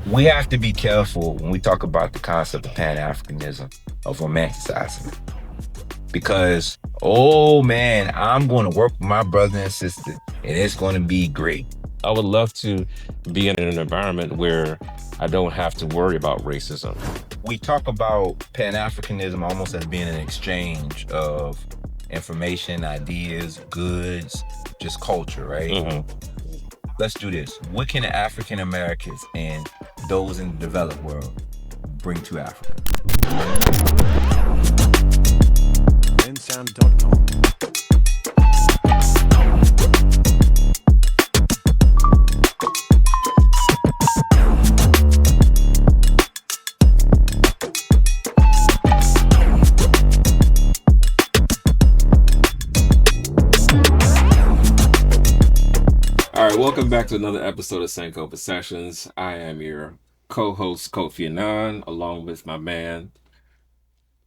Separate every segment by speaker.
Speaker 1: we have to be careful when we talk about the concept of Pan-Africanism, of romanticizing it. Because, oh man, I'm going to work with my brother and sister, and it's going to be great.
Speaker 2: I would love to be in an environment where I don't have to worry about racism.
Speaker 1: We talk about Pan-Africanism almost as being an exchange of information, ideas, goods, just culture, right?
Speaker 2: Mm-hmm.
Speaker 1: Let's do this. What can the African Americans and those in the developed world bring to Africa?
Speaker 3: Bensound.com.
Speaker 2: All right, welcome back to another episode of Sankofa Sessions. I am your co-host, Kofi Anan, along with my man,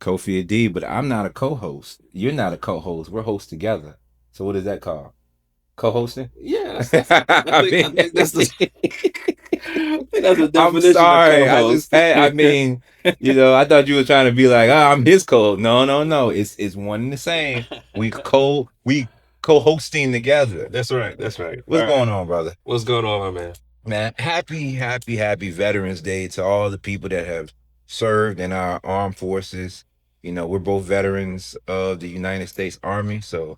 Speaker 1: Kofi D, but I'm not a co-host. You're not a co-host. We're hosts together. So what is that called? Co-hosting?
Speaker 2: Yeah, I think that's the definition
Speaker 1: I'm sorry.
Speaker 2: of co-host.
Speaker 1: I mean, I thought you were trying to be like, I'm his co-host. No. It's one and the same. We co-hosting together.
Speaker 2: That's right.
Speaker 1: What's
Speaker 2: All
Speaker 1: going on, brother?
Speaker 2: What's going on, my man?
Speaker 1: Man, happy Veterans Day to all the people that have served in our armed forces. We're both veterans of the United States Army, so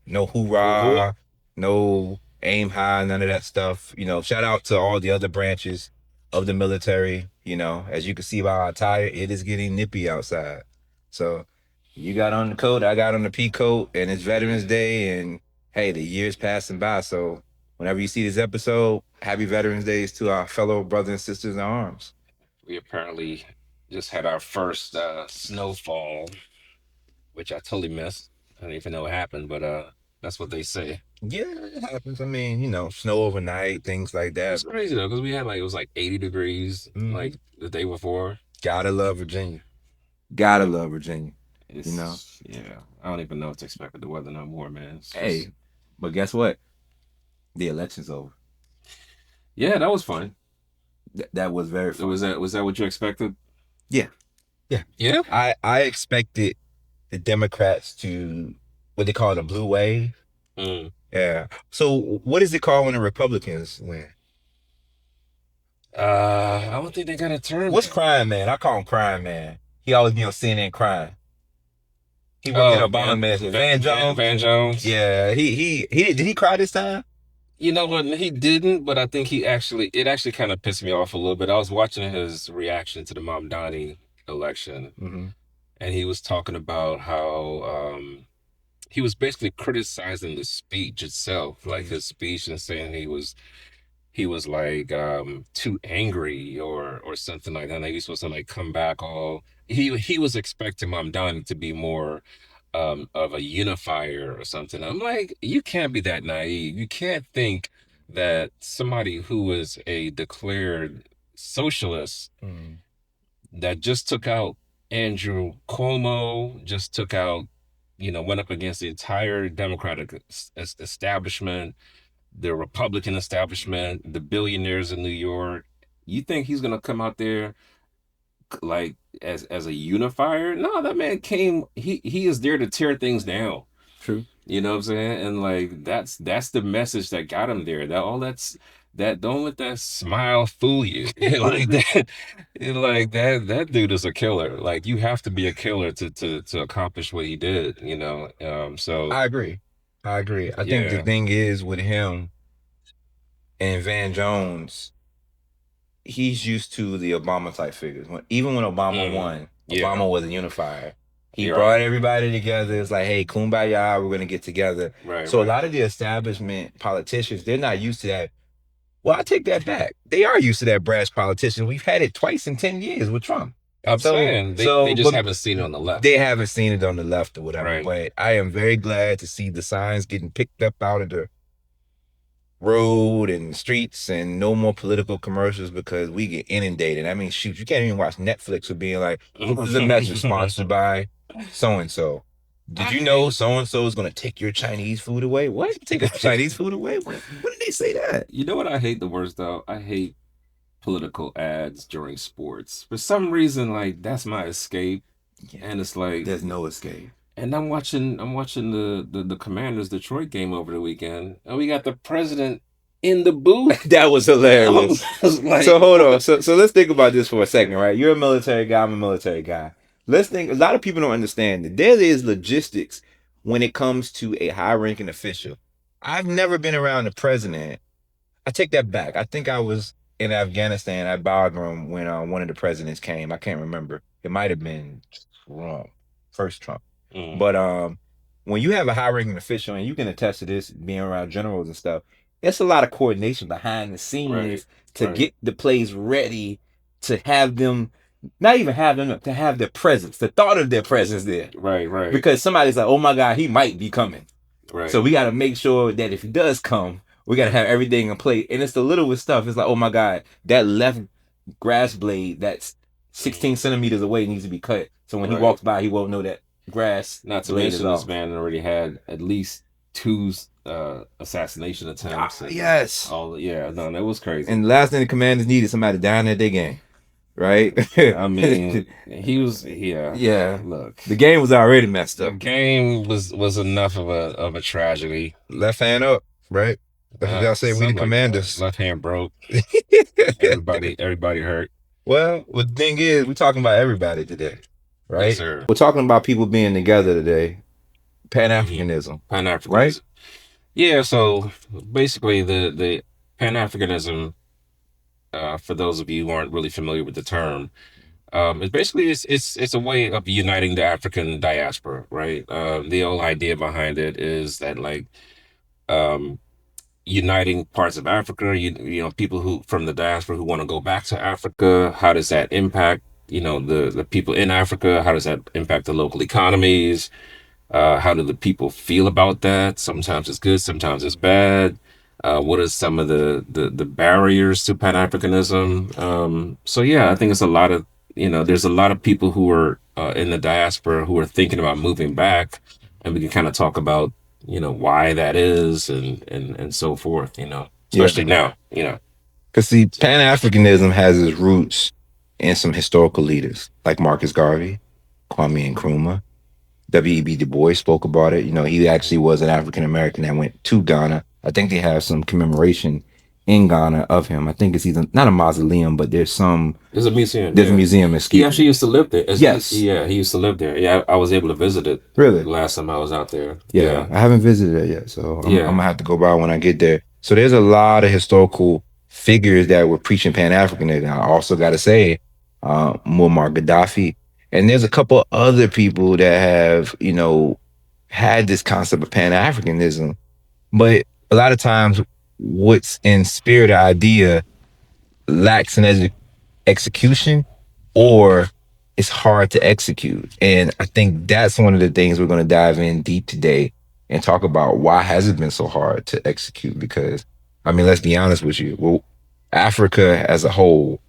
Speaker 1: no hoorah, no aim high, none of that stuff. Shout out to all the other branches of the military. As you can see by our attire, it is getting nippy outside. So you got on the coat, I got on the pea coat, and it's Veterans Day, and hey, the year's passing by, so whenever you see this episode, happy Veterans Days to our fellow brothers and sisters in arms.
Speaker 2: We apparently just had our first snowfall, which I totally missed. I didn't even know what happened, but that's what they say.
Speaker 1: Yeah, it happens. I mean, snow overnight, things like
Speaker 2: It's
Speaker 1: that.
Speaker 2: crazy though, because we had it was like 80 degrees like the day before.
Speaker 1: Gotta love Virginia.
Speaker 2: Yeah, I don't even know what to expect with the weather no more, man.
Speaker 1: Hey, but guess what? The election's over.
Speaker 2: Yeah, that was fun.
Speaker 1: That was very fun.
Speaker 2: Was that what you expected?
Speaker 1: Yeah. I expected the Democrats to, what they call it, a blue wave. Yeah. So what is it called when the Republicans win?
Speaker 2: I don't think they got a term.
Speaker 1: What's Crying Man? I call him Crying Man. He always be on CNN crying. He worked in Obama mansion. Van Jones.
Speaker 2: Van Jones.
Speaker 1: Yeah. He did he cry this time?
Speaker 2: You know what? He didn't, but I think it actually kind of pissed me off a little bit. I was watching his reaction to the Mamdani election, and he was talking about how he was basically criticizing the speech itself, like his speech, and saying he was like too angry or something like that. And he was supposed to like come back all. He was expecting Mamdani to be more of a unifier or something. I'm like, you can't be that naive. You can't think that somebody who is a declared socialist that just took out Andrew Cuomo, just took out, went up against the entire Democratic establishment, the Republican establishment, the billionaires in New York. You think he's gonna come out there like as a unifier? No, that man came. He is there to tear things down.
Speaker 1: True.
Speaker 2: You know what I'm saying? And like that's the message that got him there. That don't let that smile fool you. Like that dude is a killer. Like you have to be a killer to accomplish what he did. So
Speaker 1: I agree. I think the thing is with him and Van Jones, he's used to the Obama type figures. Even when Obama won, Obama was a unifier. He brought everybody together. It's like, hey, kumbaya, we're going to get together. A lot of the establishment politicians, they're not used to that. Well, I take that back. They are used to that brash politician. We've had it twice in 10 years with Trump.
Speaker 2: I'm saying they just haven't seen it on the left.
Speaker 1: They haven't seen it on the left or whatever.
Speaker 2: Right.
Speaker 1: But I am very glad to see the signs getting picked up out of the road and streets and no more political commercials because we get inundated. I mean, shoot, you can't even watch Netflix with being like, this is a message sponsored by so-and-so. Did you know so-and-so is going to take your Chinese food away? What? Take our Chinese food away? When did they say that?
Speaker 2: You know what I hate the worst, though? I hate political ads during sports. For some reason, like that's my escape.
Speaker 1: Yeah.
Speaker 2: And it's like
Speaker 1: There's no escape.
Speaker 2: And I'm watching the Commanders Detroit game over the weekend, and we got the president in the booth.
Speaker 1: That was
Speaker 2: I
Speaker 1: hilarious.
Speaker 2: was like,
Speaker 1: So hold on. So let's think about this for a second, right? You're a military guy. I'm a military guy. Let's think. A lot of people don't understand that there is logistics when it comes to a high-ranking official. I've never been around the president. I take that back. I think I was in Afghanistan at Bagram when one of the presidents came. I can't remember. It might have been Trump, first Trump. But when you have a high-ranking official, and you can attest to this, being around generals and stuff, it's a lot of coordination behind the scenes to get the plays ready, to have them, not even have them, to have their presence, the thought of their presence there.
Speaker 2: Right.
Speaker 1: Because somebody's like, oh my God, he might be coming.
Speaker 2: Right.
Speaker 1: So we got to make sure that if he does come, we got to have everything in play. And it's the littlest stuff. It's like, oh my God, that left grass blade that's 16 centimeters away needs to be cut. So when he walks by, he won't know that grass.
Speaker 2: Not to mention this man already had at least 2 assassination attempts.
Speaker 1: Yes.
Speaker 2: No, that was crazy.
Speaker 1: And the last thing the Commanders needed somebody down at their game. Right?
Speaker 2: I mean, he was Look,
Speaker 1: the game was already messed
Speaker 2: the
Speaker 1: up.
Speaker 2: game was enough of a tragedy.
Speaker 1: Left hand up, right? That's what y'all say. We the Commanders.
Speaker 2: Left hand broke. Everybody hurt.
Speaker 1: Well, the thing is, we're talking about everybody today, right?
Speaker 2: Yes, sir.
Speaker 1: We're talking about people being together today. Pan-Africanism.
Speaker 2: Pan-Africanism,
Speaker 1: right?
Speaker 2: Yeah. So basically, the Pan-Africanism, for those of you who aren't really familiar with the term, it's a way of uniting the African diaspora, right? The whole idea behind it is that like uniting parts of Africa, you know, people who from the diaspora who want to go back to Africa. How does that impact, you know, the people in Africa? How does that impact the local economies? How do the people feel about that? Sometimes it's good, sometimes it's bad. What are some of the barriers to Pan-Africanism? So yeah, I think it's a lot of, you know, there's a lot of people who are in the diaspora who are thinking about moving back, and we can kind of talk about, you know, why that is and so forth, you know, especially now, you know.
Speaker 1: Because see, Pan-Africanism has its roots in some historical leaders like Marcus Garvey, Kwame Nkrumah. W.E.B. Du Bois spoke about it. You know, he actually was an African American that went to Ghana. I think they have some commemoration in Ghana of him. I think it's either not a mausoleum, but there's a museum. There's a museum.
Speaker 2: He actually used to live there.
Speaker 1: Yes.
Speaker 2: Yeah, he used to live there. Yeah, I was able to visit it.
Speaker 1: Really?
Speaker 2: Last time I was out there.
Speaker 1: Yeah. I haven't visited it yet, so I'm gonna have to go by when I get there. So there's a lot of historical figures that were preaching Pan-Africanism. I also got to say, Muammar Gaddafi. And there's a couple other people that have, you know, had this concept of Pan-Africanism. But a lot of times what's in spirit idea lacks an execution, or it's hard to execute. And I think that's one of the things we're going to dive in deep today and talk about why has it been so hard to execute? Because, I mean, let's be honest with you. Well, Africa as a whole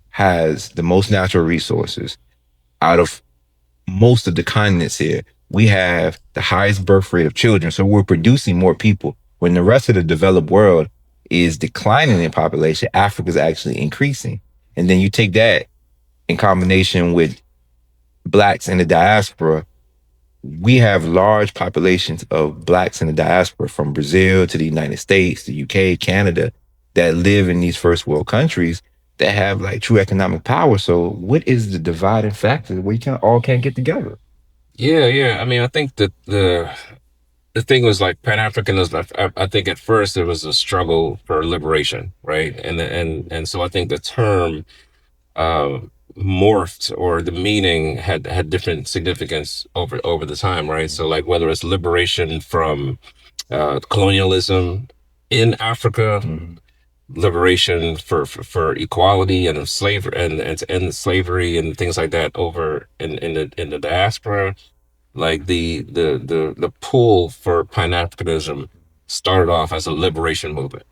Speaker 1: has the most natural resources out of most of the continents here. We have the highest birth rate of children. So we're producing more people. When the rest of the developed world is declining in population, Africa's actually increasing. And then you take that in combination with Blacks in the diaspora, we have large populations of Blacks in the diaspora from Brazil to the United States, the UK, Canada, that live in these first world countries that have like true economic power. So what is the dividing factor where you all can't get together?
Speaker 2: Yeah. I mean, I think that the thing was like Pan-Africanism. I think at first there was a struggle for liberation, right? And so I think the term morphed, or the meaning had different significance over the time, right? So like whether it's liberation from colonialism in Africa, liberation for equality and of slavery and to end slavery and things like that over in the diaspora. Like the pull for Pan-Africanism started off as a liberation movement.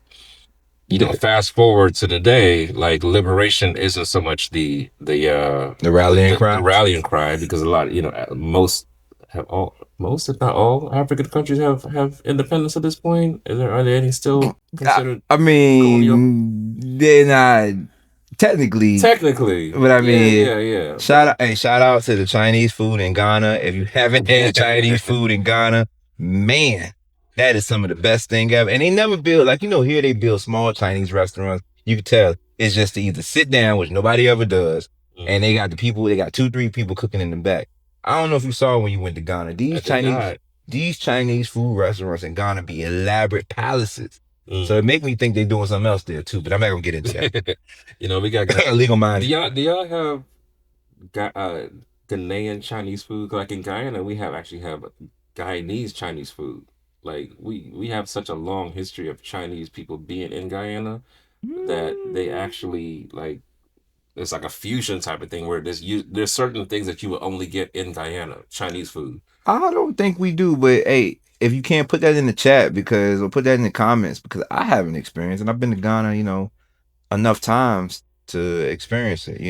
Speaker 2: You know, fast forward to today, like liberation isn't so much the
Speaker 1: rallying cry.
Speaker 2: The rallying cry, because a lot of, you know, most if not all African countries have independence at this point. Are there any still considered?
Speaker 1: I mean, colonial? They're not technically,
Speaker 2: Technically,
Speaker 1: but I
Speaker 2: yeah,
Speaker 1: mean,
Speaker 2: yeah, yeah.
Speaker 1: shout out, hey, shout out to the Chinese food in Ghana. If you haven't had Chinese food in Ghana, man, that is some of the best thing ever. And they never build like here they build small Chinese restaurants. You can tell it's just to either sit down, which nobody ever does, and they got the people. They got two, three people cooking in the back. I don't know if you saw when you went to Ghana.
Speaker 2: I did not.
Speaker 1: These Chinese food restaurants in Ghana be elaborate palaces. So
Speaker 2: Mm.
Speaker 1: it make me think they're doing something else there too. But I'm not gonna get into that.
Speaker 2: We got
Speaker 1: Legal mind.
Speaker 2: do y'all have Ghanaian Chinese food? Like in Guyana, we actually have Guyanese Chinese food. Like we have such a long history of Chinese people being in Guyana that they actually like it's like a fusion type of thing where there's certain things that you will only get in Guyana, Chinese food.
Speaker 1: I don't think we do, but hey, if you can't put that in the chat or put that in the comments because I haven't experienced and I've been to Ghana, enough times to experience it,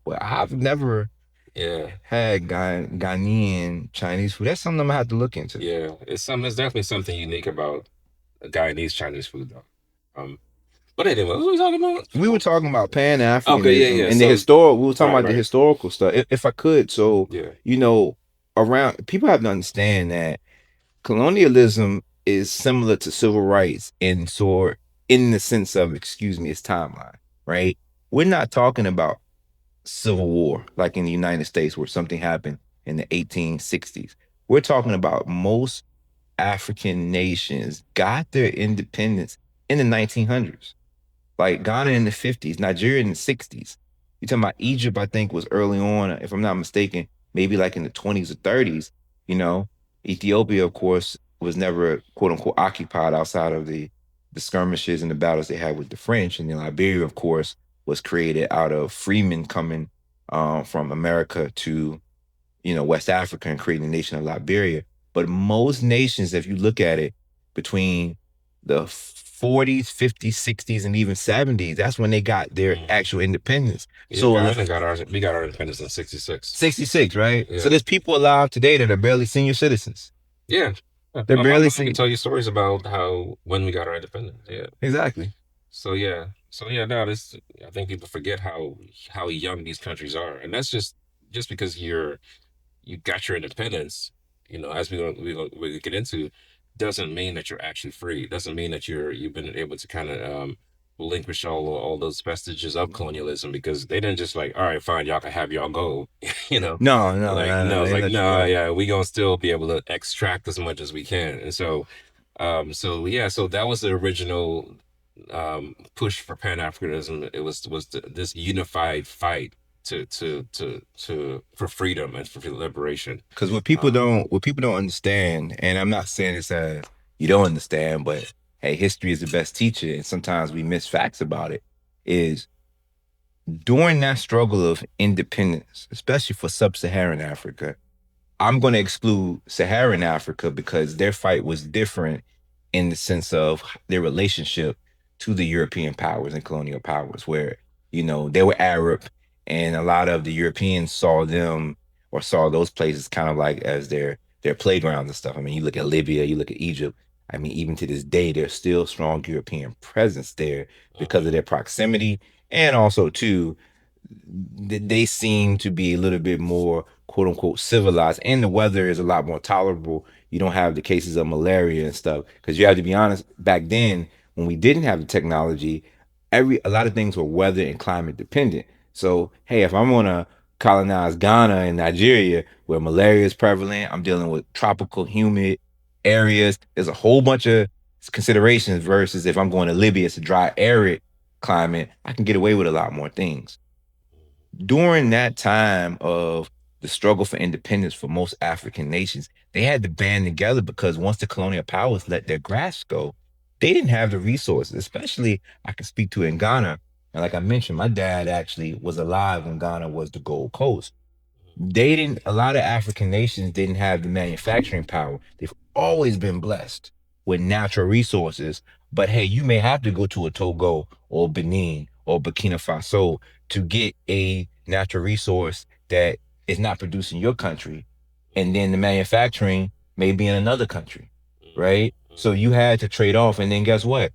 Speaker 1: But I've never had Ghanaian Chinese food. That's something I'm gonna have to look into.
Speaker 2: Yeah, it's definitely something unique about Guyanese Chinese food though. But anyway, what were we talking about?
Speaker 1: We were talking about
Speaker 2: Okay, yeah,
Speaker 1: Pan-Africanism
Speaker 2: yeah.
Speaker 1: and
Speaker 2: So,
Speaker 1: the historical. We were talking about the
Speaker 2: right.
Speaker 1: historical stuff. If I could, so
Speaker 2: Yeah.
Speaker 1: around people have to understand that colonialism is similar to civil rights in the sense of, excuse me, its timeline, right? We're not talking about civil war like in the United States where something happened in the 1860s. We're talking about most African nations got their independence in the 1900s. Like Ghana in the 50s, Nigeria in the 60s. You're talking about Egypt, I think, was early on, if I'm not mistaken, maybe like in the 20s or 30s. You know, Ethiopia, of course, was never quote unquote occupied outside of the skirmishes and the battles they had with the French. And then Liberia, of course, was created out of freemen coming from America to West Africa and creating the nation of Liberia. But most nations, if you look at it, between the 40s, 50s, 60s, and even 70s, that's when they got their actual independence.
Speaker 2: Yeah,
Speaker 1: so
Speaker 2: we got our independence in 66.
Speaker 1: 66, right?
Speaker 2: Yeah.
Speaker 1: So there's people alive today that are barely senior citizens.
Speaker 2: Yeah.
Speaker 1: They're barely
Speaker 2: I can tell you stories about how when we got our independence. Yeah.
Speaker 1: Exactly.
Speaker 2: So yeah. No, I think people forget how young these countries are. And that's just because you got your independence, as we get into, doesn't mean that you're actually free. Doesn't mean that you've been able to kind of relinquish all those vestiges of colonialism because they didn't just like, all right, fine, y'all can have y'all go,
Speaker 1: No,
Speaker 2: it's like no, yeah, we gonna still be able to extract as much as we can, and so, so that was the original push for Pan-Africanism. It was this unified fight for freedom and for liberation.
Speaker 1: Because what people don't understand, and I'm not saying this as you don't understand, but hey, history is the best teacher, and sometimes we miss facts about it, is during that struggle of independence, especially for sub-Saharan Africa, I'm going to exclude Saharan Africa because their fight was different in the sense of their relationship to the European powers and colonial powers, where, they were Arab and a lot of the Europeans saw them or saw those places kind of like as their playgrounds and stuff. I mean, you look at Libya, you look at Egypt. I mean, even to this day, there's still strong European presence there because of their proximity. And also, too, they seem to be a little bit more quote unquote civilized, and the weather is a lot more tolerable. You don't have the cases of malaria and stuff because you have to be honest. Back then, when we didn't have the technology, a lot of things were weather and climate dependent. So hey, if I'm gonna colonize Ghana and Nigeria where malaria is prevalent, I'm dealing with tropical humid areas. There's a whole bunch of considerations versus if I'm going to Libya, it's a dry arid climate. I can get away with a lot more things during that time of the struggle for independence for most African nations. They had to band together because once the colonial powers let their grasp go, they didn't have the resources, especially I can speak to in Ghana. And like I mentioned, my dad actually was alive when Ghana was the Gold Coast. A lot of African nations didn't have the manufacturing power. They've always been blessed with natural resources. But hey, you may have to go to a Togo or Benin or Burkina Faso to get a natural resource that is not produced in your country. And then the manufacturing may be in another country, right? So you had to trade off. And then guess what?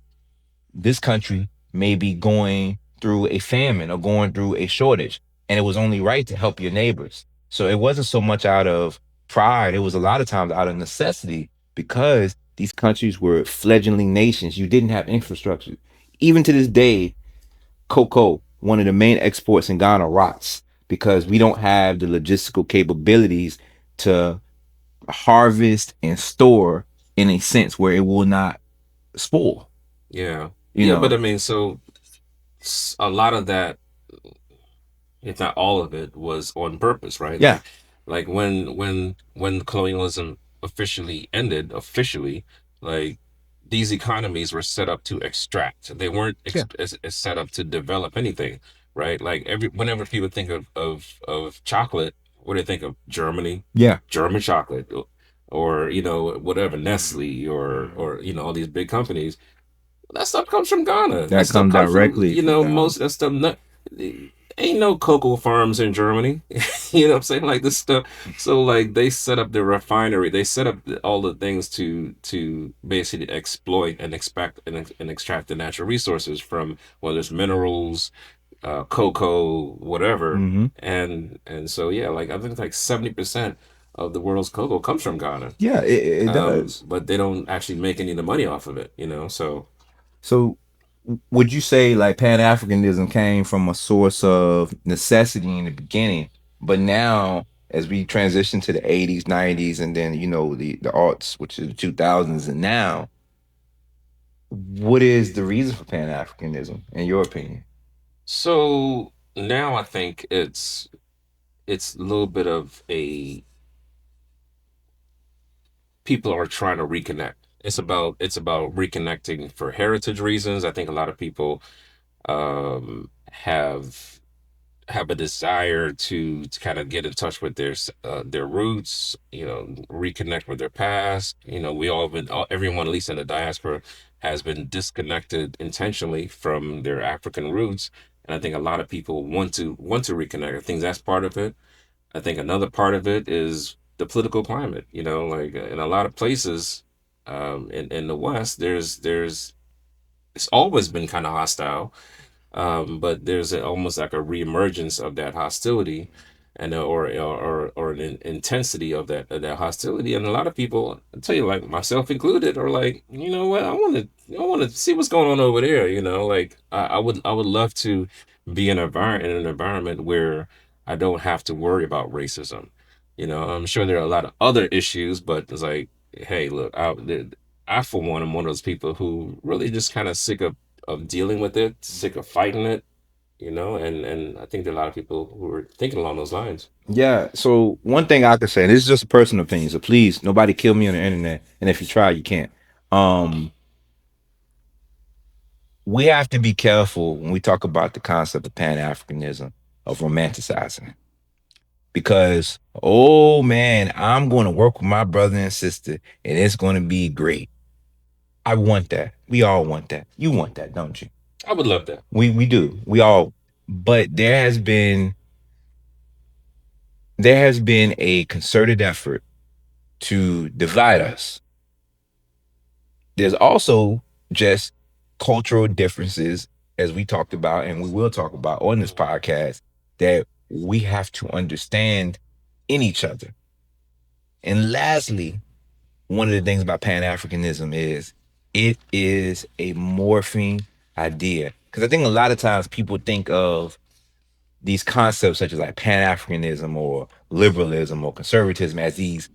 Speaker 1: This country may be going through a famine or going through a shortage. And it was only right to help your neighbors. So it wasn't so much out of pride. It was a lot of times out of necessity because these countries were fledgling nations. You didn't have infrastructure. Even to this day, cocoa, one of the main exports in Ghana, rots because we don't have the logistical capabilities to harvest and store in a sense where it will not spoil.
Speaker 2: Yeah.
Speaker 1: You
Speaker 2: Yeah, but
Speaker 1: know,
Speaker 2: I mean, so a lot of that, if not all of it, was on purpose, right?
Speaker 1: yeah,
Speaker 2: Like when colonialism officially, like these economies were set up to extract. They weren't
Speaker 1: yeah,
Speaker 2: set up to develop anything, right? Like whenever people think of chocolate, what do they think of? Germany,
Speaker 1: yeah.
Speaker 2: German chocolate, or whatever, Nestle, or all these big companies. That stuff comes from Ghana. That
Speaker 1: That
Speaker 2: stuff
Speaker 1: comes
Speaker 2: comes from,
Speaker 1: directly from Ghana.
Speaker 2: most of that stuff. Not, ain't no cocoa farms in Germany. You know what I'm saying? Like this stuff. So like they set up the refinery. They set up all the things to basically exploit and expect and extract the natural resources from whether it's minerals, cocoa, whatever.
Speaker 1: Mm-hmm.
Speaker 2: And so yeah, like I think like 70% of the world's cocoa comes from Ghana.
Speaker 1: Yeah, it does.
Speaker 2: But they don't actually make any of the money off of it. So
Speaker 1: So would you say like Pan-Africanism came from a source of necessity in the beginning, but now as we transition to the 80s, 90s, and then the aughts, which is the 2000s, and now, what is the reason for Pan-Africanism in your opinion?
Speaker 2: So now I think it's a little bit of a people are trying to reconnect. It's about reconnecting for heritage reasons. I think a lot of people have a desire to kind of get in touch with their roots, reconnect with their past. We all been everyone, at least in the diaspora, has been disconnected intentionally from their African roots, and I think a lot of people want to reconnect. I think that's part of it. I think another part of it is the political climate. Like in a lot of places, in the West, there's it's always been kind of hostile, but there's almost like a reemergence of that hostility, and or an intensity of that hostility. And a lot of people, I tell you, like myself included, are like, you know what, I want to see what's going on over there. Like I would love to be in an environment where I don't have to worry about racism. I'm sure there are a lot of other issues, but it's like, hey, look, I for one am one of those people who really just kind of sick of dealing with it, sick of fighting it, and I think there are a lot of people who are thinking along those lines.
Speaker 1: Yeah, so one thing I could say, and this is just a personal opinion, so please nobody kill me on the internet, and if you try, you can't. Um, we have to be careful when we talk about the concept of Pan-Africanism, of romanticizing it. Because, oh man, I'm going to work with my brother and sister, and it's going to be great. I want that. We all want that. You want that, don't you?
Speaker 2: I would love that.
Speaker 1: We do. We all. But there has been a concerted effort to divide us. There's also just cultural differences, as we talked about, and we will talk about on this podcast, that we have to understand in each other. And lastly, one of the things about Pan-Africanism is it is a morphing idea. Because I think a lot of times people think of these concepts such as like Pan-Africanism or liberalism or conservatism as these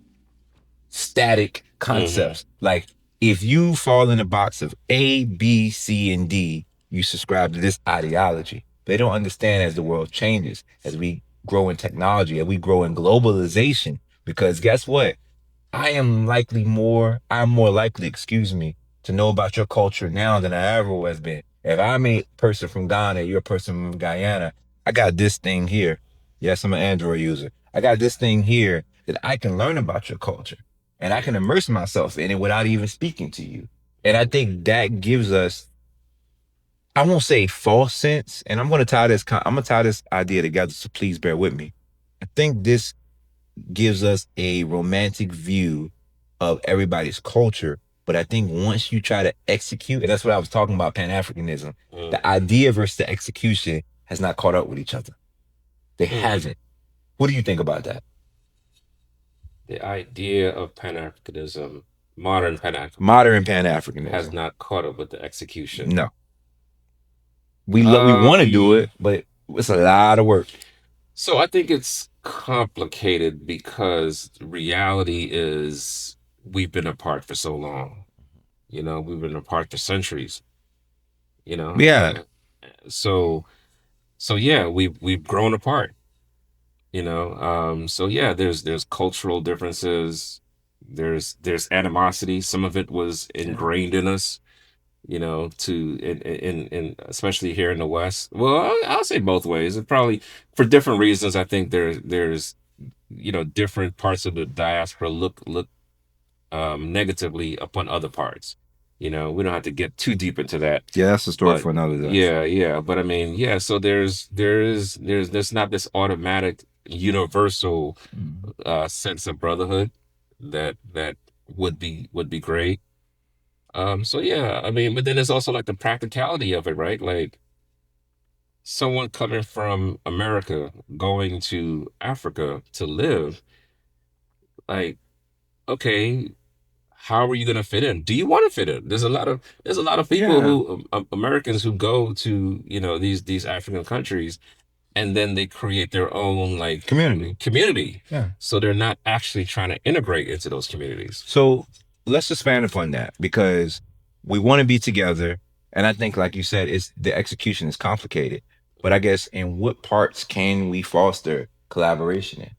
Speaker 1: static
Speaker 2: Hmm.
Speaker 1: concepts. Like if you fall in the box of A, B, C, and D, you subscribe to this ideology. They don't understand as the world changes, as we grow in technology, as we grow in globalization. Because guess what? I'm more likely, excuse me, to know about your culture now than I ever has been. If I'm a person from Ghana, you're a person from Guyana, I got this thing here. Yes, I'm an Android user. I got this thing here that I can learn about your culture and I can immerse myself in it without even speaking to you. And I think that gives us, I won't say false sense, and I'm gonna tie this idea together, so please bear with me. I think this gives us a romantic view of everybody's culture But I think once you try to execute, and that's what I was talking about, Pan-Africanism, the idea versus the execution has not caught up with each other. They haven't. What do you think about that?
Speaker 2: The idea of Pan-Africanism, modern
Speaker 1: Modern Pan-Africanism
Speaker 2: has not caught up with the execution.
Speaker 1: No. We want to do it, but it's a lot of work.
Speaker 2: So I think it's complicated because reality is we've been apart for so long. You know, we've been apart for centuries. You know?
Speaker 1: Yeah.
Speaker 2: So yeah, we've grown apart. You know, so yeah, there's cultural differences, there's animosity. Some of it was ingrained in us, you know, to in especially here in the West. Well, I'll say both ways. It probably for different reasons. I think there's you know different parts of the diaspora look negatively upon other parts. You know, we don't have to get too deep into that.
Speaker 1: Yeah, that's a story for another day.
Speaker 2: Yeah. But I mean, yeah. So there's not this automatic universal sense of brotherhood that would be great. So yeah, I mean, but then there's also like the practicality of it, right? Like someone coming from America going to Africa to live, like, okay, how are you going to fit in? Do you want to fit in? There's a lot of people who Americans who go to, you know, these African countries and then they create their own like community.
Speaker 1: Yeah.
Speaker 2: So they're not actually trying to integrate into those communities.
Speaker 1: So let's expand upon that because we want to be together. And I think, like you said, the execution is complicated. But I guess in what parts can we foster collaboration in?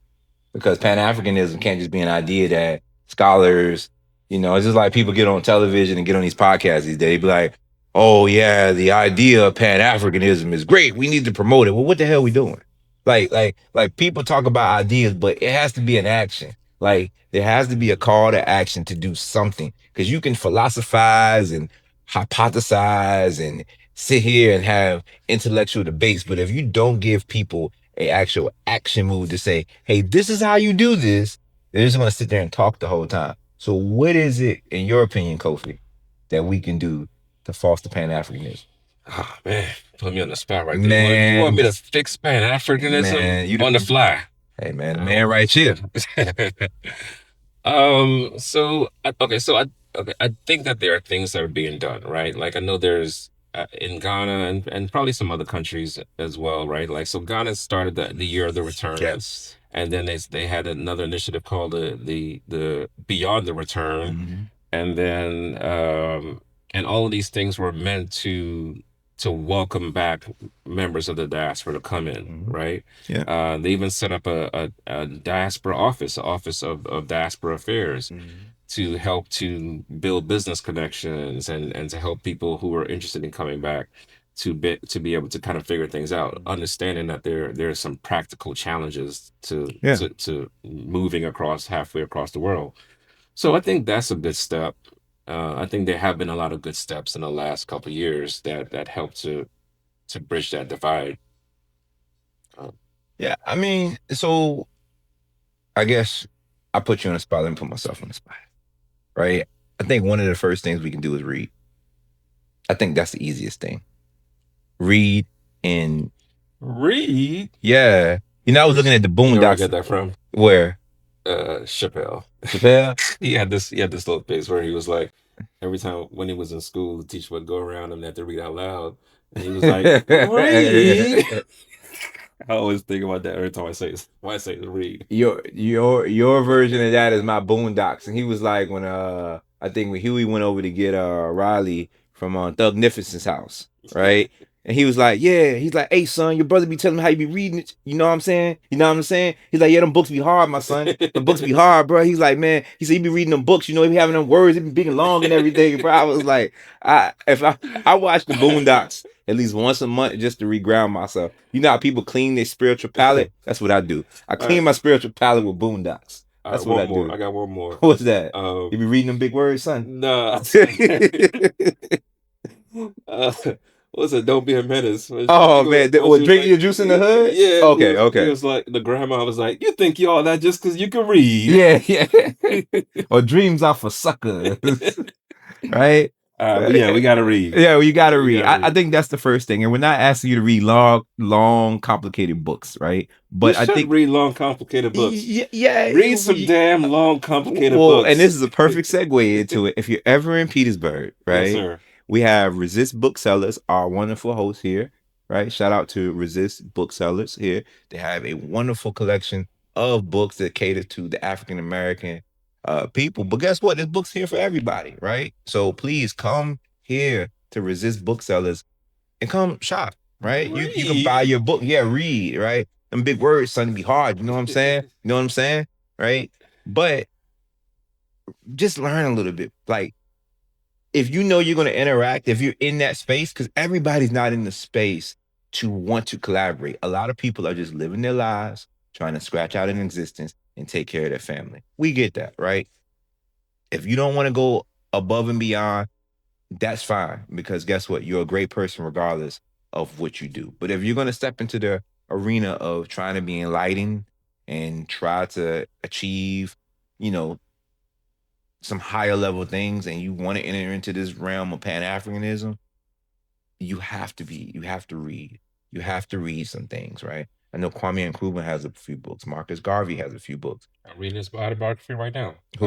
Speaker 1: Because Pan-Africanism can't just be an idea that scholars, you know, it's just like people get on television and get on these podcasts these days. They be like, oh yeah, the idea of Pan-Africanism is great. We need to promote it. Well, what the hell are we doing? Like people talk about ideas, but it has to be an action. Like there has to be a call to action to do something. Because you can philosophize and hypothesize and sit here and have intellectual debates, but if you don't give people a actual action move to say, hey, this is how you do this, they're just going to sit there and talk the whole time. So what is it, in your opinion, Kofi, that we can do to foster Pan-Africanism?
Speaker 2: Oh, man, put me on the spot right there. You want me to fix Pan-Africanism on the fly?
Speaker 1: Hey, man, man right here.
Speaker 2: I think that there are things that are being done, right? Like I know there's in Ghana and probably some other countries as well, right? Like so Ghana started the year of the return.
Speaker 1: Yes.
Speaker 2: And then they had another initiative called the Beyond the Return. And then and all of these things were meant to welcome back members of the diaspora to come in, right?
Speaker 1: Yeah.
Speaker 2: They even set up a diaspora office, of diaspora affairs, to help to build business connections and to help people who are interested in coming back to be able to kind of figure things out, understanding that there are some practical challenges to moving halfway across the world. So I think that's a good step. I think there have been a lot of good steps in the last couple of years that help to bridge that divide.
Speaker 1: Yeah, I mean, so I guess I put you on the spot. Let me put myself on the spot. Right? I think one of the first things we can do is read. I think that's the easiest thing. Read. Yeah. You know, I was looking at the Boondocks.
Speaker 2: Where I get that from?
Speaker 1: Where?
Speaker 2: Chappelle. he had this little face where he was like, every time when he was in school, the teacher would go around and have to read out loud. And he was like, read. I always think about that every time I say read.
Speaker 1: Your version of that is my Boondocks. And he was like when I think when Huey went over to get Riley from Thugnificent's house, right? And he was like, yeah, he's like, hey son, your brother be telling me how you be reading it. You know what I'm saying? He's like, yeah, them books be hard, my son. The books be hard, bro. He's like, man, he said he be reading them books, you know, he be having them words, it be big and long and everything, bro. I was like, I watch the Boondocks at least once a month just to reground myself. You know how people clean their spiritual palate? That's what I do. I clean my spiritual palate with Boondocks. That's what I do.
Speaker 2: I got one more.
Speaker 1: What's that? You be reading them big words, son?
Speaker 2: Nah. What's it? Don't be a menace.
Speaker 1: Oh man, drink your juice in the hood.
Speaker 2: Yeah.
Speaker 1: Okay.
Speaker 2: It was like the grandma was like, "You think you all that just because you can read?"
Speaker 1: Yeah. Or dreams are for suckers. right?
Speaker 2: Yeah, we gotta read.
Speaker 1: Yeah, well, you got to
Speaker 2: We
Speaker 1: read.
Speaker 2: gotta
Speaker 1: I
Speaker 2: read.
Speaker 1: think that's the first thing, and we're not asking you to read long, complicated books, right?
Speaker 2: You
Speaker 1: But I
Speaker 2: should
Speaker 1: think,
Speaker 2: read long, complicated books.
Speaker 1: yeah,
Speaker 2: Read some damn long, complicated
Speaker 1: well, and
Speaker 2: books.
Speaker 1: this is a perfect segue into it. If you're ever in Petersburg,
Speaker 2: Yes,
Speaker 1: right,
Speaker 2: sir.
Speaker 1: we have Resist Booksellers, our wonderful host here, right? Shout out to Resist Booksellers here. They have a wonderful collection of books that cater to the African American people. But guess what? There's books here for everybody, right? So please come here to Resist Booksellers and come shop, right? You can buy
Speaker 2: Read.
Speaker 1: your book, yeah, read, right? Them big words, son, be hard. You know what I'm saying? You know what I'm saying, right? But just learn a little bit. Like, if you know you're going to interact, if you're in that space, because everybody's not in the space to want to collaborate. A lot of people are just living their lives, trying to scratch out an existence and take care of their family. We get that, right? If you don't want to go above and beyond, that's fine, because guess what? You're a great person regardless of what you do. But if you're going to step into the arena of trying to be enlightened and try to achieve, you know, some higher level things, and you want to enter into this realm of Pan-Africanism, you have to read. You have to read some things, right? I know Kwame Nkrumah has a few books. Marcus Garvey has a few books.
Speaker 2: I'm reading his autobiography right now.
Speaker 1: Who?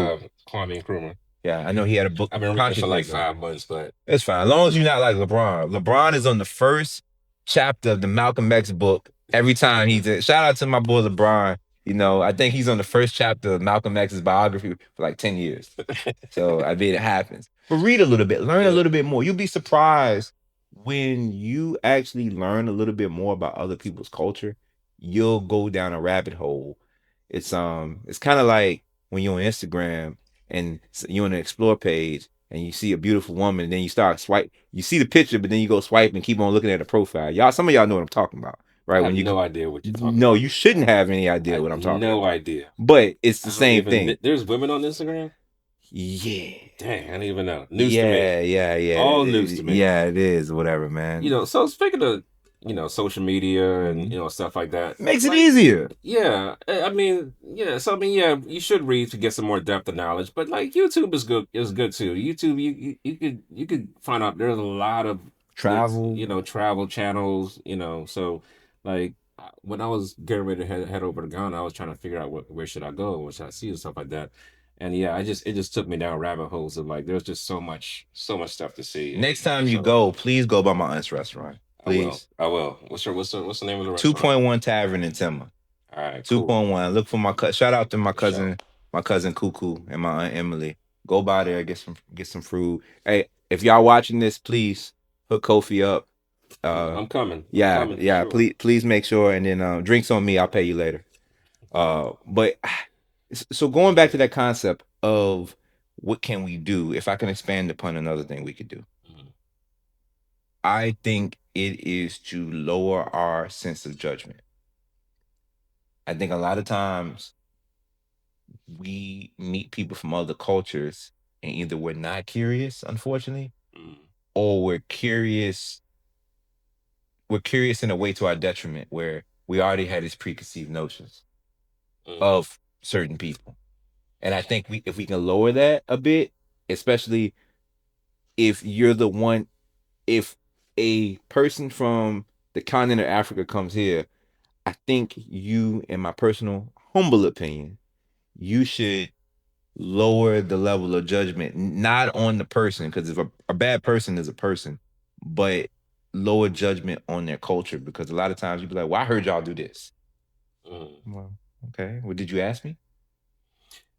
Speaker 2: Kwame Nkrumah.
Speaker 1: Yeah, I know he had a book,
Speaker 2: I've been reading it for like
Speaker 1: Consciousness.
Speaker 2: 5 months, but
Speaker 1: It's fine. As long as you're not like LeBron. LeBron is on the first chapter of the Malcolm X book every time he's in. Shout out to my boy LeBron. You know, I think he's on the first chapter of Malcolm X's biography for like 10 years. So I mean, it happens. But read a little bit, learn a
Speaker 2: yeah.
Speaker 1: little bit more. You'll be surprised when you actually learn a little bit more about other people's culture. You'll go down a rabbit hole. It's kind of like when you're on Instagram and you're on the explore page and you see a beautiful woman, and then you start swipe. You see the picture, but then you go swipe and keep on looking at the profile. Y'all, some of y'all know what I'm talking about, right?
Speaker 2: I
Speaker 1: When
Speaker 2: have
Speaker 1: you
Speaker 2: no idea what you're talking
Speaker 1: no,
Speaker 2: about.
Speaker 1: you shouldn't have any
Speaker 2: I
Speaker 1: idea
Speaker 2: have
Speaker 1: what I'm talking
Speaker 2: no
Speaker 1: about.
Speaker 2: idea.
Speaker 1: But it's the
Speaker 2: I don't
Speaker 1: same
Speaker 2: even.
Speaker 1: thing.
Speaker 2: There's women on Instagram.
Speaker 1: Yeah.
Speaker 2: Dang, I didn't even know. News to me.
Speaker 1: Yeah.
Speaker 2: All news to me.
Speaker 1: Yeah, it is. Whatever, man.
Speaker 2: So speaking of, social media and,
Speaker 1: Mhm.
Speaker 2: Stuff like that,
Speaker 1: Makes it
Speaker 2: like,
Speaker 1: easier.
Speaker 2: yeah, I mean, yeah, so I mean, yeah, you should read to get some more depth of knowledge, but like YouTube is good too. YouTube, you could find out there's a lot of good,
Speaker 1: Travel.
Speaker 2: travel channels, so like when I was getting ready to head over to Ghana, I was trying to figure out where should I go, what should I see and stuff like that. And yeah, it just took me down rabbit holes of like there's just so much stuff to see.
Speaker 1: Next time you
Speaker 2: So
Speaker 1: go, please go by my aunt's restaurant.
Speaker 2: I will.
Speaker 1: Please.
Speaker 2: I will. What's the name of the restaurant?
Speaker 1: 2.1 Tavern in Timma.
Speaker 2: All right, cool.
Speaker 1: 2.1. Look for shout out to
Speaker 2: For sure.
Speaker 1: my cousin Cuckoo and my aunt Emily. Go by there, get some fruit. Hey, if y'all watching this, please hook Kofi up.
Speaker 2: I'm coming. I'm
Speaker 1: Yeah,
Speaker 2: coming for
Speaker 1: yeah.
Speaker 2: sure.
Speaker 1: Please make sure, and then drinks on me. I'll pay you later. But so going back to that concept of what can we do, if I can expand upon another thing we could do,
Speaker 2: Mhm.
Speaker 1: I think it is to lower our sense of judgment. I think a lot of times we meet people from other cultures, and either we're not curious, unfortunately,
Speaker 2: Mhm.
Speaker 1: or we're curious in a way to our detriment, where we already had these preconceived notions
Speaker 2: Mhm.
Speaker 1: of certain people. And I think if we can lower that a bit, especially if you're the one, if a person from the continent of Africa comes here, I think you, in my personal humble opinion, you should lower the level of judgment, not on the person, because if a bad person is a person, but lower judgment on their culture, because a lot of times you be like, well, I heard y'all do this.
Speaker 2: Mhm.
Speaker 1: Well, okay. Well, did you ask me?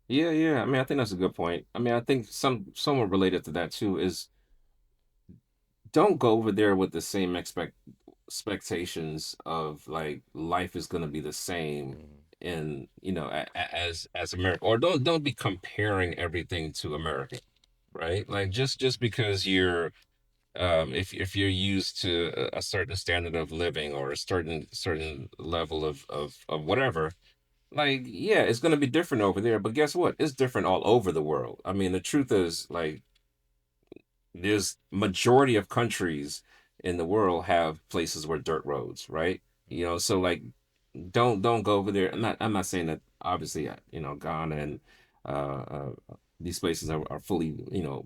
Speaker 2: Yeah, yeah. I mean, I think that's a good point. I mean, I think somewhat related to that too is don't go over there with the same expectations of like life is going to be the same in as America, or don't be comparing everything to America, right? Like just because you're if you're used to a certain standard of living or a certain level of whatever, like yeah, it's going to be different over there, but guess what, it's different all over the world. I mean, the truth is like there's majority of countries in the world have places where dirt roads, right? So like don't go over there. I'm not saying that obviously Ghana and uh, uh these places are fully,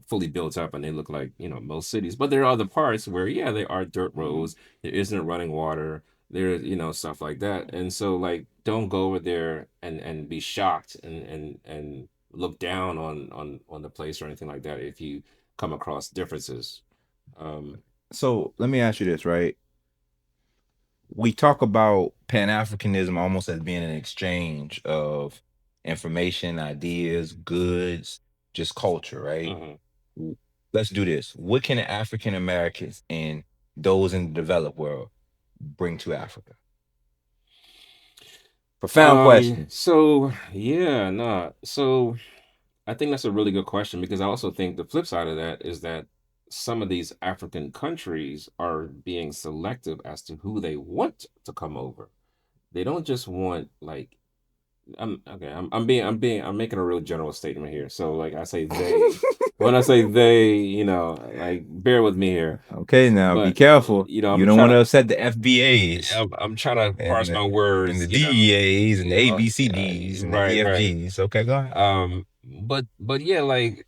Speaker 2: fully built up, and they look like, most cities. But there are other parts where, yeah, they are dirt roads. There isn't running water. There, stuff like that. And so, like, don't go over there and be shocked and look down on the place or anything like that if you come across differences. Um,
Speaker 1: So let me ask you this, right? We talk about Pan-Africanism almost as being an exchange of information, ideas, goods, just culture, right?
Speaker 2: mhm.
Speaker 1: Let's do this. What can African Americans and those in the developed world bring to Africa? Profound question.
Speaker 2: So yeah, nah. So I think that's a really good question, because I also think the flip side of that is that some of these African countries are being selective as to who they want to come over. They don't just want, like, I'm okay. I'm making a real general statement here. So, like, I say they. When I say they, like, bear with me here.
Speaker 1: Okay, now be
Speaker 2: But
Speaker 1: careful. You
Speaker 2: I'm
Speaker 1: don't
Speaker 2: trying
Speaker 1: want to
Speaker 2: to
Speaker 1: upset the FBAs
Speaker 2: I'm trying to
Speaker 1: and
Speaker 2: parse my
Speaker 1: and
Speaker 2: words.
Speaker 1: the DEAs and the
Speaker 2: Uh,
Speaker 1: ABCDs and the
Speaker 2: right, right.
Speaker 1: EFGs. Okay, go ahead.
Speaker 2: But yeah, like,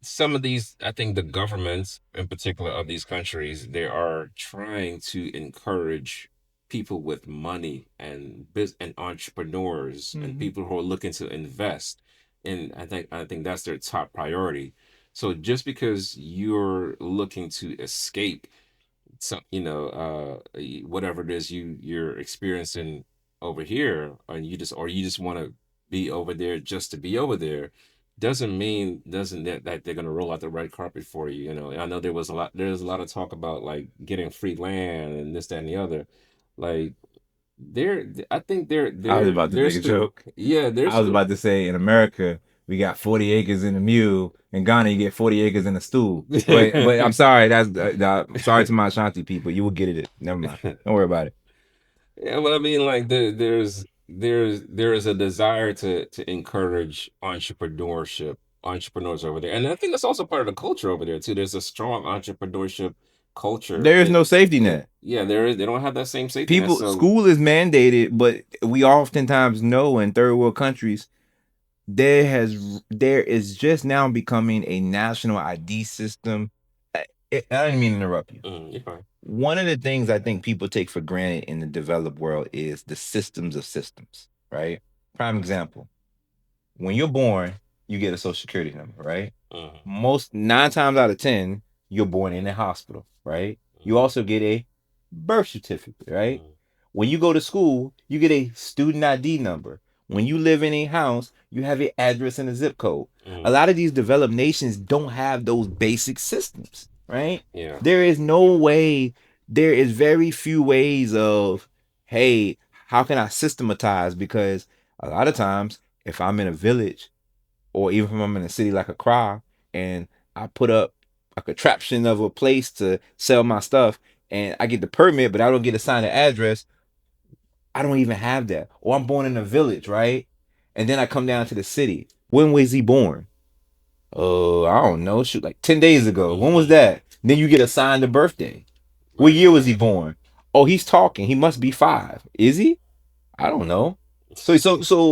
Speaker 2: some of these, I think the governments in particular of these countries, they are trying to encourage people with money and and entrepreneurs and
Speaker 1: Mhm.
Speaker 2: people who are looking to invest. And I think that's their top priority. So just because you're looking to escape some, whatever it is you're experiencing over here, and you just want to be over there just to be over there, doesn't that they're going to roll out the red carpet for you. I know there's a lot of talk about, like, getting free land and this, that, and the other. Like, I think
Speaker 1: I was about to
Speaker 2: they're
Speaker 1: make a
Speaker 2: still,
Speaker 1: joke.
Speaker 2: yeah, they're
Speaker 1: I was
Speaker 2: still.
Speaker 1: about to say in America we got 40 acres in a mule. In Ghana you get 40 acres in a stool. But I'm sorry. That's sorry to my Ashanti people. You will get it. Never mind. Don't worry about it.
Speaker 2: Yeah, well, I mean, like, there is a desire to encourage entrepreneurs over there, and I think that's also part of the culture over there too. There's a strong entrepreneurship culture.
Speaker 1: There is no safety net.
Speaker 2: Yeah, there is. They don't have that same safety net,
Speaker 1: People
Speaker 2: so.
Speaker 1: school is mandated, but we oftentimes know in third world countries there is just now becoming a national ID system. I didn't mean to interrupt you.
Speaker 2: You're fine.
Speaker 1: One of the things I think people take for granted in the developed world is the systems of systems, right? Prime example. When you're born, you get a social security number, right?
Speaker 2: Mhm.
Speaker 1: Most 9 times out of 10, you're born in a hospital, right? You also get a birth certificate, right?
Speaker 2: Mhm.
Speaker 1: When you go to school, you get a student ID number. When you live in a house, you have an address and a zip code. A
Speaker 2: Mhm.
Speaker 1: lot of these developed nations don't have those basic systems, right?
Speaker 2: Yeah.
Speaker 1: There is no way, there is very few ways of, hey, how can I systematize? Because a lot of times, if I'm in a village or even if I'm in a city like Accra and I put up a contraption of a place to sell my stuff and I get the permit, but I don't get assigned an address, I don't even have that. Or I'm born in a village, right? And then I come down to the city. When was he born? Oh, I don't know. Shoot, like 10 days ago. When was
Speaker 2: Mhm.
Speaker 1: that? Then you get assigned a birthday. What
Speaker 2: Right.
Speaker 1: year was he born? Oh, he's talking. He must be 5. Is he? I don't know. So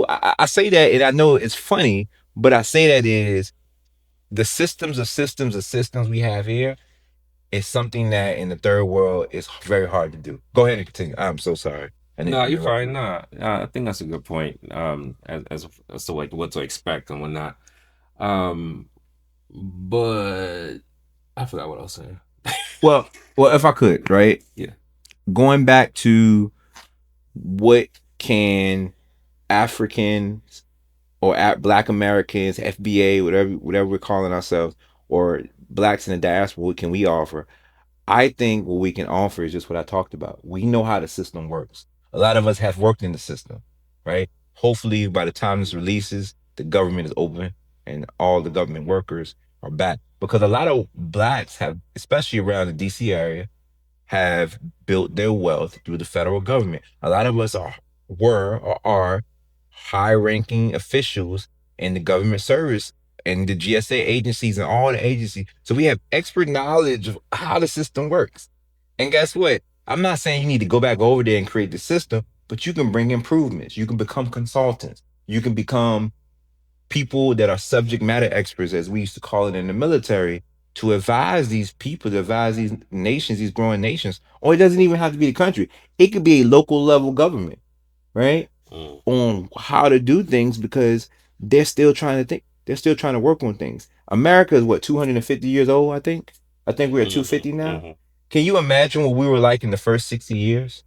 Speaker 1: I say that, and I know it's funny, but I say that is the systems we have here is something that in the third world is very hard to do. Go ahead and continue. I'm so sorry. I didn't
Speaker 2: No, you're
Speaker 1: interrupt
Speaker 2: fine.
Speaker 1: you.
Speaker 2: No, I think that's a good point. As to, like, what to expect and whatnot. Um, but I forgot what I was saying.
Speaker 1: Well, well, if I could, right?
Speaker 2: Yeah.
Speaker 1: Going back to what can Africans or Black Americans, FBA, whatever we're calling ourselves, or blacks in the diaspora, what can we offer? I think what we can offer is just what I talked about. We know how the system works. A lot of us have worked in the system, right? Hopefully, by the time this releases, the government is open and all the government workers are back. Because a lot of blacks have, especially around the DC area, have built their wealth through the federal government. A lot of us were or are high-ranking officials in the government service and the GSA agencies and all the agencies. So we have expert knowledge of how the system works. And guess what? I'm not saying you need to go back over there and create the system, but you can bring improvements. You can become consultants. You can become people that are subject matter experts, as we used to call it in the military, to advise these people, to advise these nations, these growing nations. Or it doesn't even have to be the country. It could be a local level government, right?
Speaker 2: Mm.
Speaker 1: On how to do things because they're still trying to think. They're still trying to work on things. America is what 250 years old, I think. I think we're at
Speaker 2: Mm-hmm.
Speaker 1: 250 now.
Speaker 2: Mm-hmm.
Speaker 1: Can you imagine what we were like in the first 60 years?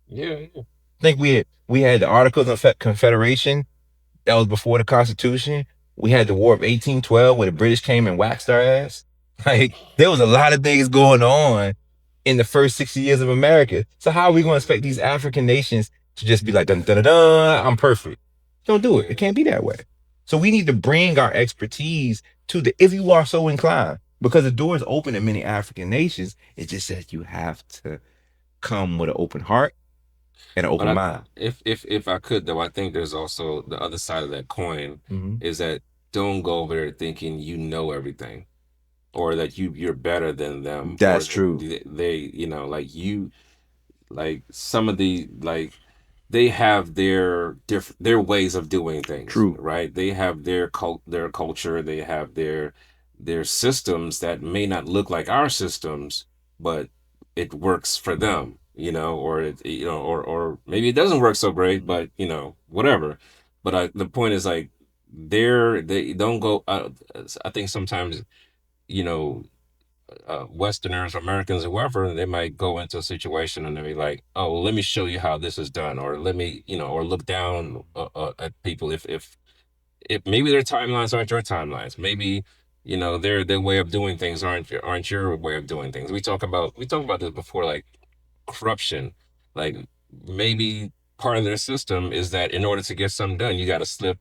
Speaker 2: Yeah, yeah.
Speaker 1: I think we had the Articles of Confederation. That was before the Constitution. We had the War of 1812 where the British came and waxed our ass. Like there was a lot of things going on in the first 60 years of America. So how are we going to expect these African nations to just be like, dun, dun, dun, dun, I'm perfect? Don't do it. It can't be that way. So we need to bring our expertise to the, if you are so inclined, because the door is open in many African nations. It just says you have to come with an open heart and an
Speaker 2: But
Speaker 1: open mind.
Speaker 2: if I could though, I think there's also the other side of that coin
Speaker 1: Mm-hmm.
Speaker 2: is that don't go over there thinking you know everything or that you're better than them or
Speaker 1: That's
Speaker 2: that
Speaker 1: true.
Speaker 2: they like you like some of the like they have their ways of doing things,
Speaker 1: True.
Speaker 2: right? They have their culture, they have their systems that may not look like our systems, but it works for them, or or maybe it doesn't work so great, but whatever. But the point is like they don't go. I think sometimes you know Westerners, Americans, whoever, they might go into a situation and they be like, "Oh, well, let me show you how this is done," or let me, or look down at people if maybe their timelines aren't your timelines, maybe their way of doing things aren't your way of doing things. We talked about this before, like corruption. Like maybe part of their system is that in order to get something done, you got to slip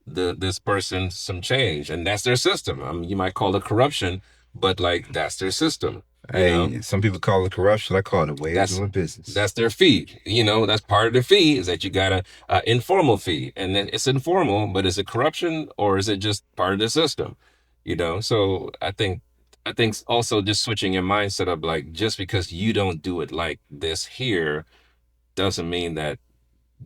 Speaker 2: this person some change, and that's their system. I mean, you might call it corruption, but like that's their system. You know,
Speaker 1: Hey, some people call it corruption. I call it a way of
Speaker 2: that's
Speaker 1: doing business.
Speaker 2: that's their fee. That's part of their fee is that you got a informal fee, and then it's informal, but is it corruption or is it just part of the system? So I think also just switching your mindset up, like just because you don't do it like this here doesn't mean that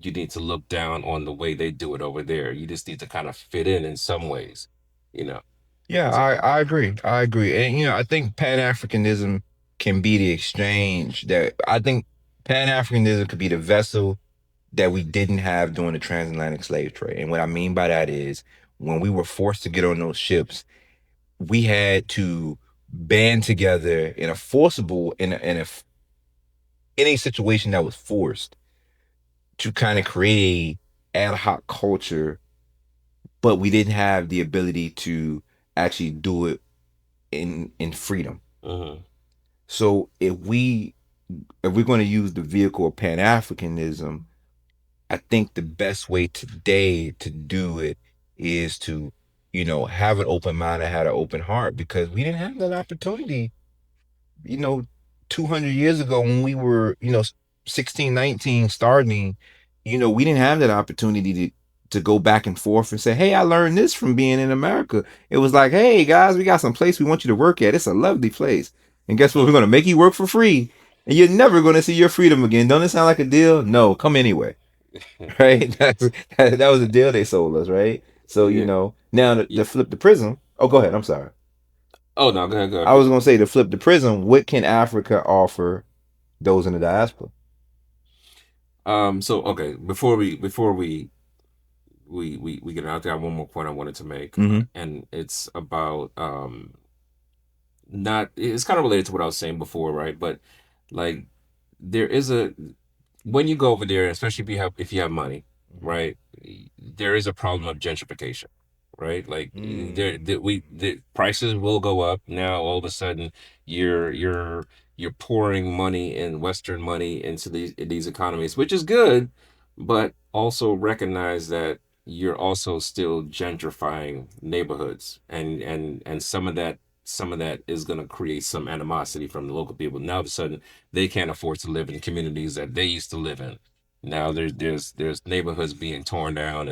Speaker 2: you need to look down on the way they do it over there. You just need to kind of fit in some ways, you know.
Speaker 1: Yeah,
Speaker 2: So,
Speaker 1: I agree. I agree. And I think Pan-Africanism can be the exchange that I think Pan-Africanism could be the vessel that we didn't have during the transatlantic slave trade. And what I mean by that is when we were forced to get on those ships, we had to band together in a forcible in a situation that was forced to kind of create a ad hoc culture, but we didn't have the ability to actually do it in freedom.
Speaker 2: mhm.
Speaker 1: So if we're going to use the vehicle of Pan Africanism, I think the best way today to do it is to have an open mind and have an open heart because we didn't have that opportunity you know, 200 years ago when we were, 16, 19, starting, we didn't have that opportunity to go back and forth and say, hey, I learned this from being in America. It was like, hey, guys, we got some place we want you to work at. It's a lovely place. And guess what? We're going to make you work for free. And you're never going to see your freedom again. Don't it sound like a deal? No, come anyway. Right? That was the deal they sold us, right? So,
Speaker 2: Yeah,
Speaker 1: now
Speaker 2: yeah.
Speaker 1: to flip the prism. Oh, go ahead. I'm sorry.
Speaker 2: Oh no, go ahead, go
Speaker 1: I
Speaker 2: ahead.
Speaker 1: was going to say to flip the prism, what can Africa offer those in the diaspora?
Speaker 2: So okay, before we get out there, I have one more point I wanted to make,
Speaker 1: Mm-hmm.
Speaker 2: and it's about not it's kind of related to what I was saying before, right? But like there is a when you go over there, especially if you have money, right? There is a problem of gentrification, right? Like the prices will go up. Now all of a sudden you're pouring money and Western money into these economies, which is good, but also recognize that you're also still gentrifying neighborhoods, and some of that is going to create some animosity from the local people. Now all of a sudden they can't afford to live in communities that they used to live in. Now there's neighborhoods being torn down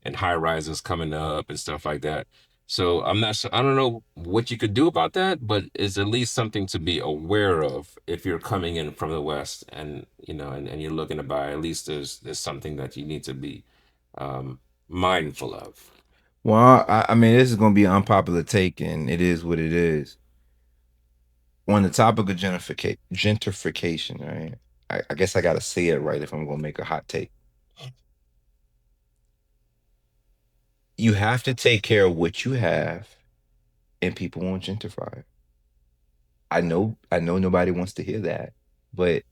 Speaker 2: and high rises coming up and stuff like that. So I'm not sure, I don't know what you could do about that, but it's at least something to be aware of if you're coming in from the West and and you're looking to buy. At least there's something that you need to be um, mindful of?
Speaker 1: Well, I mean, this is going to be an unpopular take, and it is what it is. On the topic of gentrification, right? I guess I got to say it right if I'm going to make a hot take. You have to take care of what you have, and people won't gentrify. I know nobody wants to hear that, but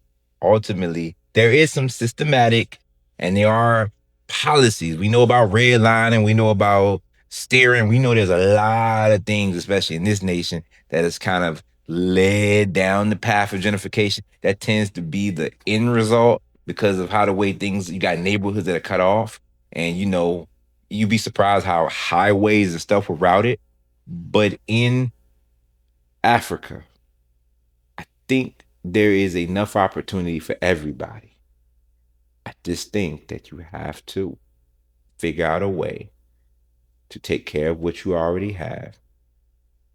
Speaker 1: ultimately there is some systematic and there are policies. We know about redlining, we know about steering, we know there's a lot of things, especially in this nation, that has kind of led down the path of gentrification. That tends to be the end result because of how the way things you got neighborhoods that are cut off, and you'd be surprised how highways and stuff were routed. But in Africa, think there is enough opportunity for everybody. I just think that you have to figure out a way to take care of what you already have,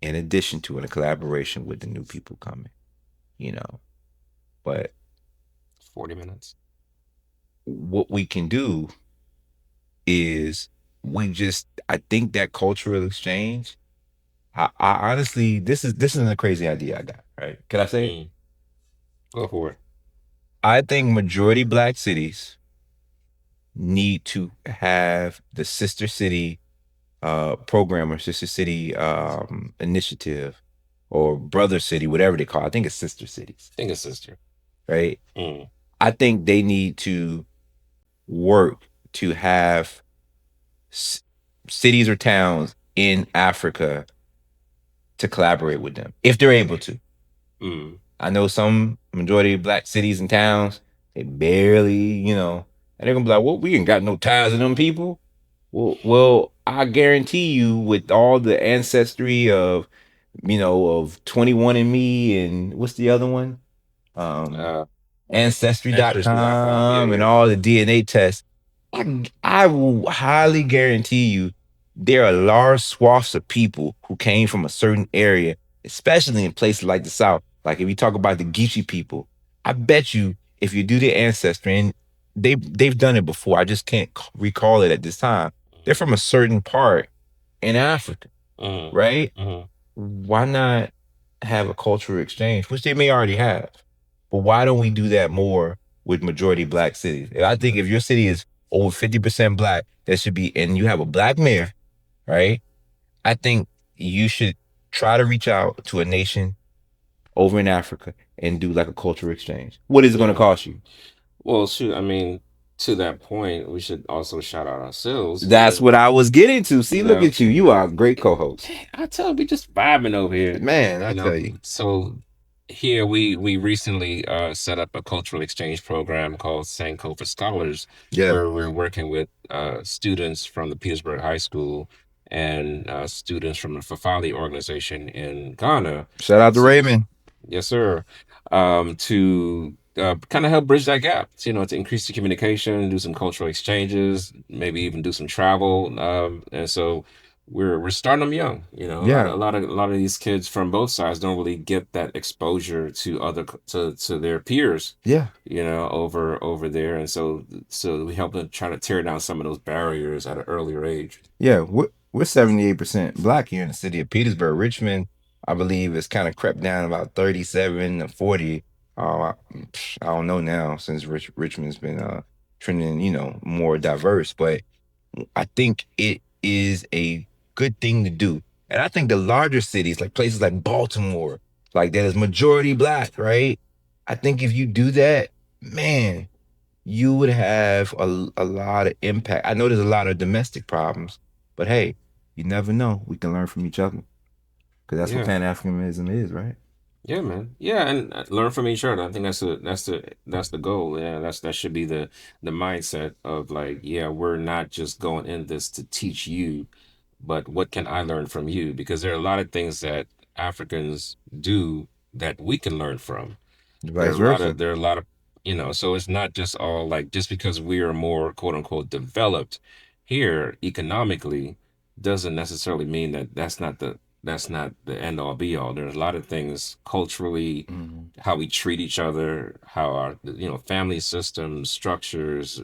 Speaker 1: in addition to in a collaboration with the new people coming, you know. But
Speaker 2: 40 minutes.
Speaker 1: what we can do is I think that cultural exchange. I honestly, this is a crazy idea I got. Right? Can I say it?
Speaker 2: Mm. Go for it.
Speaker 1: I think majority black cities need to have the sister city program or sister city initiative or brother city, whatever they call it. I think it's sister cities,
Speaker 2: I think it's sister.
Speaker 1: right?
Speaker 2: Mm.
Speaker 1: I think they need to work to have cities or towns in Africa to collaborate with them if they're able to.
Speaker 2: Mm.
Speaker 1: I know some majority of black cities and towns, they barely, and they're gonna be like, well, we ain't got no ties to them people. Well, I guarantee you, with all the ancestry of 21 and Me and what's the other one?
Speaker 2: Uh, Ancestry.com. Yeah,
Speaker 1: Ancestry.com and
Speaker 2: yeah.
Speaker 1: all the DNA tests. I will highly guarantee you there are large swaths of people who came from a certain area, especially in places like the South. Like if you talk about the Geechee people, I bet you if you do their ancestry, and they've done it before, I just can't recall it at this time. They're from a certain part in Africa,
Speaker 2: Mm.
Speaker 1: right?
Speaker 2: Mm.
Speaker 1: Why not have a cultural exchange, which they may already have? But why don't we do that more with majority black cities? I think if your city is over 50% black, there should be, and you have a black mayor, right? I think you should try to reach out to a nation over in Africa and do like a cultural exchange. What is it going to
Speaker 2: Yeah.
Speaker 1: cost you?
Speaker 2: Well, shoot, I mean, to that point, we should also shout out ourselves
Speaker 1: That's
Speaker 2: because,
Speaker 1: what I was getting to. See,
Speaker 2: you
Speaker 1: look
Speaker 2: know,
Speaker 1: at you. You are a great co-host.
Speaker 2: I tell you, we just vibing over here,
Speaker 1: Man, I
Speaker 2: you know.
Speaker 1: tell you.
Speaker 2: So here we recently set up a cultural exchange program called Sankofa Scholars,
Speaker 1: Yeah.
Speaker 2: where we're working with students from the Petersburg High School and students from the Fafali organization in Ghana.
Speaker 1: Shout out to Raymond.
Speaker 2: Yes, sir. To kind of help bridge that gap, to increase the communication, do some cultural exchanges, maybe even do some travel. And so we're starting them young. A lot
Speaker 1: Yeah.
Speaker 2: of a lot of these kids from both sides don't really get that exposure to to their peers.
Speaker 1: Yeah.
Speaker 2: Over there, and so we help them try to tear down some of those barriers at an earlier age.
Speaker 1: Yeah. We're 78% black here in the city of Petersburg. Richmond, I believe, has kind of crept down about 37 to 40. I don't know now since Richmond's been trending, more diverse, but I think it is a good thing to do. And I think the larger cities, like places like Baltimore, like that is majority black, right? I think if you do that, man, you would have a lot of impact. I know there's a lot of domestic problems, but hey, you never know. We can learn from each other because that's what
Speaker 2: Yeah.
Speaker 1: Pan-Africanism is, right?
Speaker 2: Yeah, man. Yeah, and learn from each other. I think that's the goal. Yeah, that should be the mindset of like, yeah, we're not just going in this to teach you, but what can I learn from you? Because there are a lot of things that Africans do that we can learn from.
Speaker 1: Vice versa.
Speaker 2: There are a lot of, so it's not just all like just because we are more quote unquote developed here economically doesn't necessarily mean that that's not the end all be all. There's a lot of things culturally,
Speaker 1: Mhm.
Speaker 2: how we treat each other, how our family systems, structures,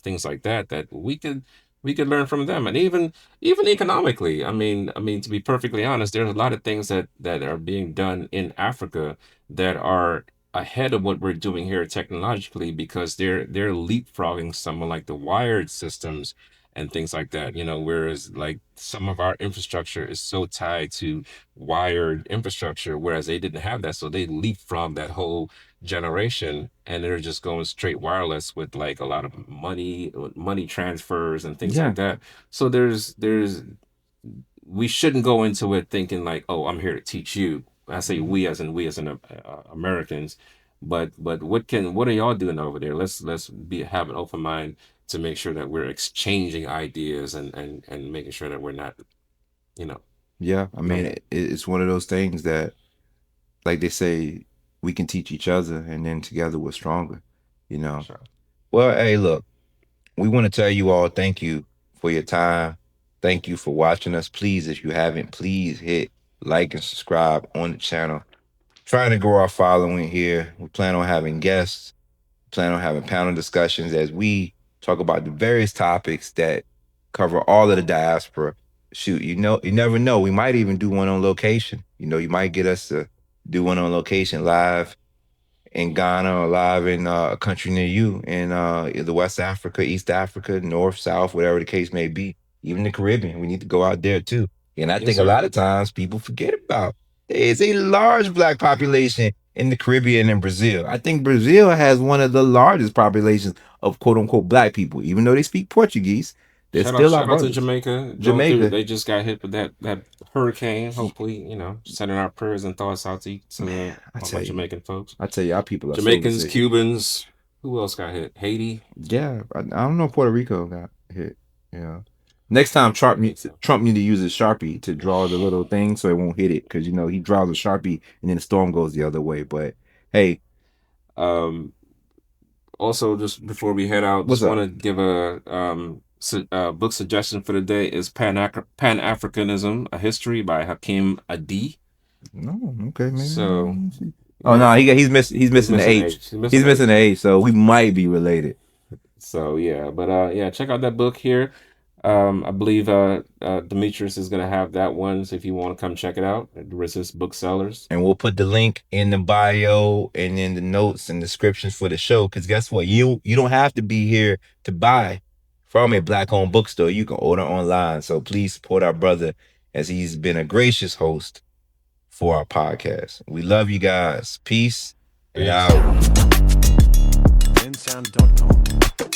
Speaker 2: things like that we could We could learn from them, and even economically. To be perfectly honest, there's a lot of things that are being done in Africa that are ahead of what we're doing here technologically, because they're leapfrogging someone like the wired systems and things like that. Whereas like some of our infrastructure is so tied to wired infrastructure, whereas they didn't have that, so they leapfrogged that whole generation, and they're just going straight wireless with like a lot of money transfers and things
Speaker 1: Yeah,
Speaker 2: like that. So there's we shouldn't go into it thinking like, oh, I'm here to teach you. I say we as in Americans, but what are y'all doing over there? Let's be have an open mind to make sure that we're exchanging ideas, and making sure that we're not, you know
Speaker 1: yeah. I mean,
Speaker 2: man.
Speaker 1: it's one of those things that, like they say, we can teach each other, and then together we're stronger. You know.
Speaker 2: Sure.
Speaker 1: Well, hey, look, we want to tell you all thank you for your time. Thank you for watching us. Please, if you haven't, please hit like and subscribe on the channel. Trying to grow our following here. We plan on having guests, plan on having panel discussions as we talk about the various topics that cover all of the diaspora. Shoot, you never know. We might even do one on location. You might get us to do one on location live in Ghana or live in a country near you in either West Africa, East Africa, North, South, whatever the case may be. Even the Caribbean, we need to go out there too. And I
Speaker 2: Yes,
Speaker 1: think a
Speaker 2: sir.
Speaker 1: lot of times people forget about there is a large black population in the Caribbean and Brazil. I think Brazil has one of the largest populations of quote unquote black people, even though they speak Portuguese. They're
Speaker 2: Shout out,
Speaker 1: still our
Speaker 2: shout out to
Speaker 1: brothers.
Speaker 2: Jamaica. Going through,
Speaker 1: Jamaica,
Speaker 2: they just got hit with that hurricane. Hopefully, sending our prayers and thoughts out to
Speaker 1: I
Speaker 2: all my
Speaker 1: tell you,
Speaker 2: Jamaican folks.
Speaker 1: I tell you, our people are so
Speaker 2: Jamaicans,
Speaker 1: resilient.
Speaker 2: Cubans. Who else got hit? Haiti.
Speaker 1: Yeah, I don't know if Puerto Rico got hit. Yeah. Next time,
Speaker 2: I think so.
Speaker 1: Trump need to use his Sharpie to draw the little thing so it won't hit it, because he draws a Sharpie and then the storm goes the other way. But hey,
Speaker 2: Um, Also, just before we head out,
Speaker 1: what's
Speaker 2: just want
Speaker 1: up?
Speaker 2: to give book suggestion for the day is Pan-Africanism: A History by Hakim Adi.
Speaker 1: No, okay, maybe.
Speaker 2: So
Speaker 1: Oh
Speaker 2: yeah,
Speaker 1: no, he's
Speaker 2: he's
Speaker 1: missing the
Speaker 2: missing
Speaker 1: H.
Speaker 2: H. He's
Speaker 1: He's
Speaker 2: missing
Speaker 1: missing the
Speaker 2: H.
Speaker 1: H, so we might be related.
Speaker 2: So yeah, but yeah, check out that book here. I believe Demetrius is gonna have that one. So if you want to come check it out, at Resist Booksellers.
Speaker 1: And we'll put the link in the bio and in the notes and descriptions for the show. Because guess what? You don't have to be here to buy from a black-owned bookstore. You can order online. So please support our brother as he's been a gracious host for our podcast. We love you guys. Peace and
Speaker 2: Peace.
Speaker 1: out.
Speaker 3: bensound.com.